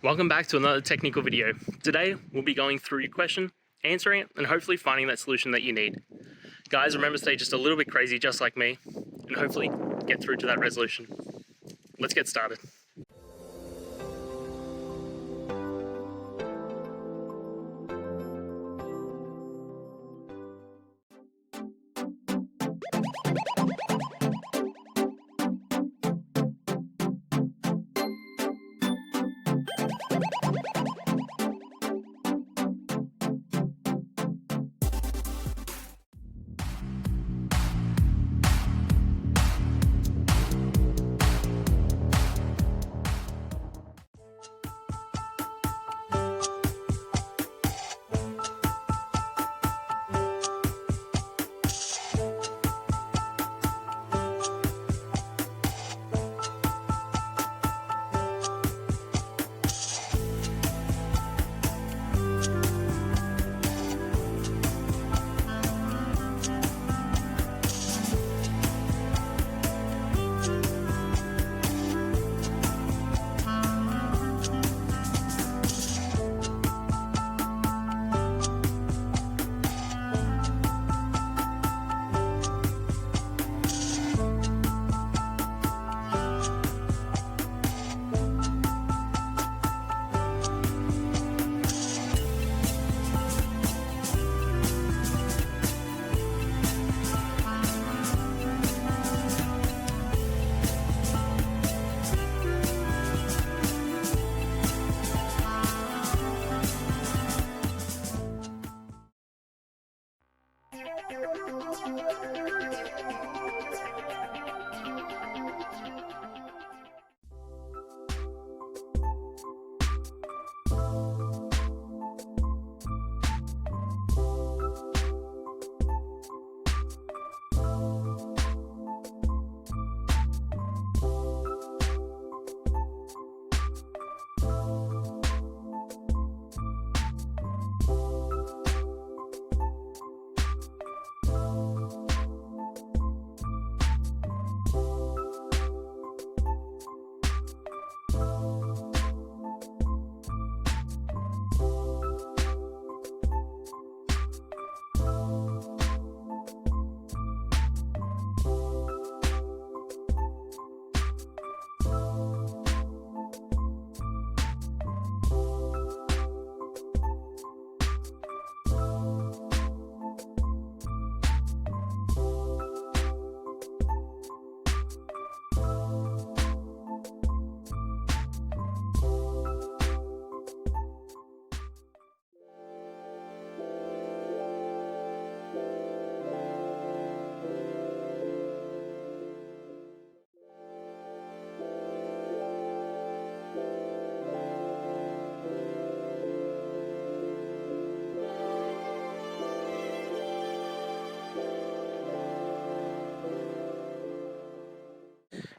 Welcome back to another technical video. Today, we'll be going through your question, answering it, and hopefully finding that solution that you need. Guys, remember to stay just a little bit crazy, just like me, and hopefully get through to that resolution. Let's get started.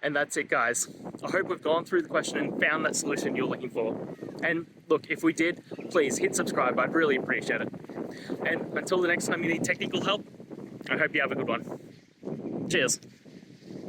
And that's it, guys. I hope we've gone through the question and found that solution you're looking for. And look, if we did, please hit subscribe. I'd really appreciate it. And until the next time you need technical help, I hope you have a good one. Cheers.